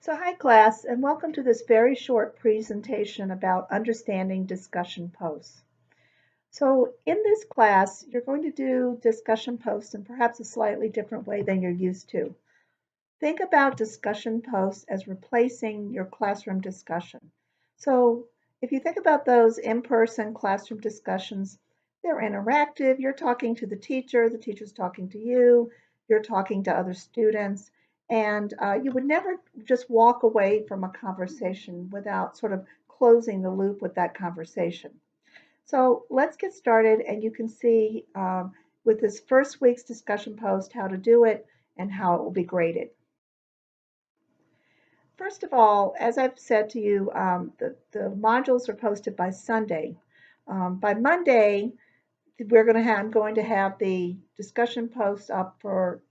So hi class, and welcome to this very short presentation about understanding discussion posts. So in this class, you're going to do discussion posts in perhaps a slightly different way than you're used to. Think about discussion posts as replacing your classroom discussion. So if you think about those in-person classroom discussions, they're interactive. You're talking to the teacher's talking to you, you're talking to other students, and you would never just walk away from a conversation without sort of closing the loop with that conversation. So let's get started, and you can see with this first week's discussion post how to do it and how it will be graded. First of all, as I've said to you, the modules are posted by Sunday. By Monday, I'm going to have the discussion posts up for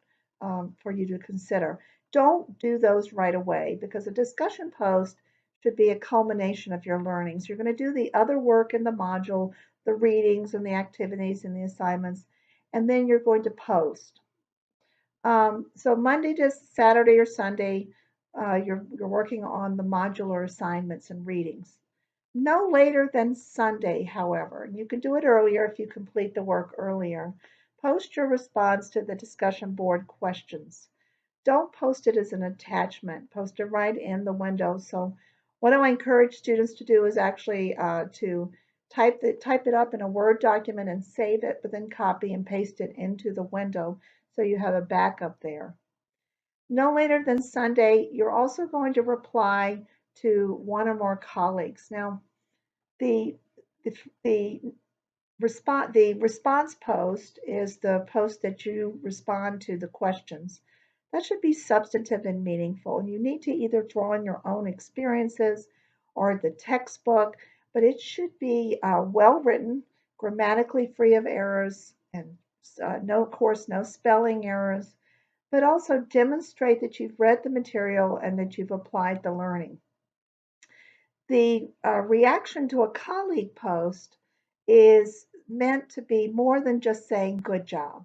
you to consider. Don't do those right away because a discussion post should be a culmination of your learnings. You're going to do the other work in the module, the readings and the activities and the assignments, and then you're going to post. So Monday to Saturday or Sunday, you're working on the modular assignments and readings. No later than Sunday, however, and you can do it earlier if you complete the work earlier. Post your response to the discussion board questions. Don't post it as an attachment. Post it right in the window. So what I encourage students to do is actually to type it up in a Word document and save it, but then copy and paste it into the window so you have a backup there. No later than Sunday, you're also going to reply to one or more colleagues. Now, the, the, the response post is the post that you respond to the questions. That should be substantive and meaningful. And you need to either draw on your own experiences or the textbook, but it should be well written, grammatically free of errors, and no spelling errors, but also demonstrate that you've read the material and that you've applied the learning. The reaction to a colleague post is meant to be more than just saying good job.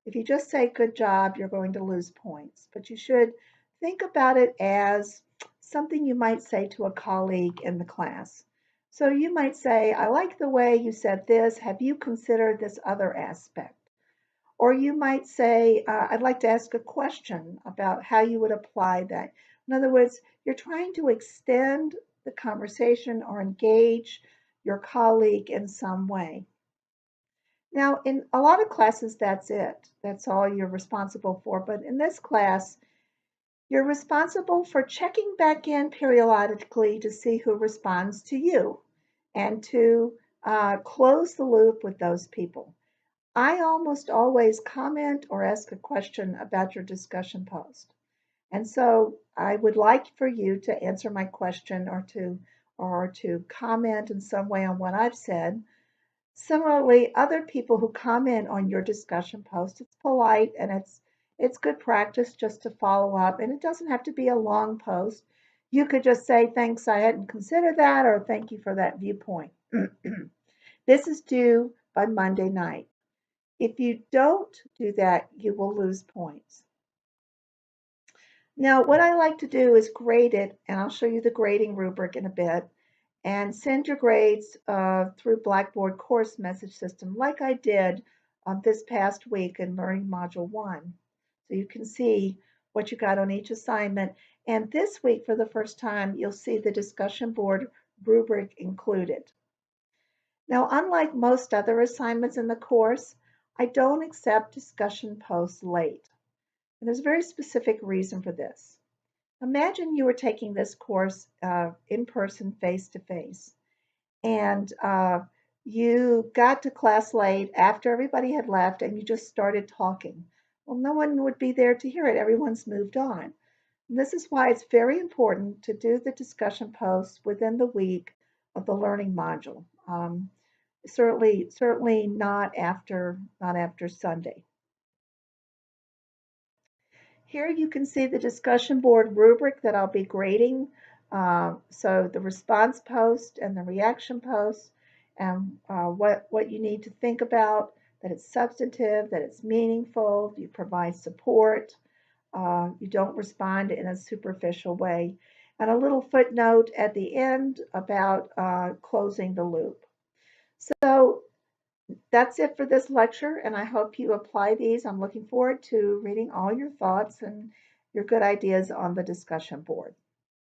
If you just say good job, you're going to lose points, but you should think about it as something you might say to a colleague in the class. So you might say, I like the way you said this. Have you considered this other aspect? Or you might say, I'd like to ask a question about how you would apply that. In other words, you're trying to extend the conversation or engage your colleague in some way. Now, in a lot of classes, that's it. That's all you're responsible for. But in this class, you're responsible for checking back in periodically to see who responds to you and to close the loop with those people. I almost always comment or ask a question about your discussion post. And so I would like for you to answer my question or to comment in some way on what I've said. Similarly, other people who comment on your discussion post, it's polite and it's good practice just to follow up, and it doesn't have to be a long post. You could just say, thanks, I hadn't considered that, or thank you for that viewpoint. This is due by Monday night. If you don't do that, you will lose points. Now, what I like to do is grade it, and I'll show you the grading rubric in a bit, and send your grades through Blackboard course message system like I did this past week in Learning Module 1. So you can see what you got on each assignment. And this week, for the first time, you'll see the discussion board rubric included. Now, unlike most other assignments in the course, I don't accept discussion posts late. And there's a very specific reason for this. Imagine you were taking this course in person, face to face, and you got to class late after everybody had left and you just started talking. Well, no one would be there to hear it. Everyone's moved on. And this is why it's very important to do the discussion posts within the week of the learning module. Certainly not after Sunday. Here you can see the discussion board rubric that I'll be grading. So the response post and the reaction post, and what you need to think about, that it's substantive, that it's meaningful, you provide support, You don't respond in a superficial way. And a little footnote at the end about closing the loop. So that's it for this lecture, and I hope you apply these. I'm looking forward to reading all your thoughts and your good ideas on the discussion board.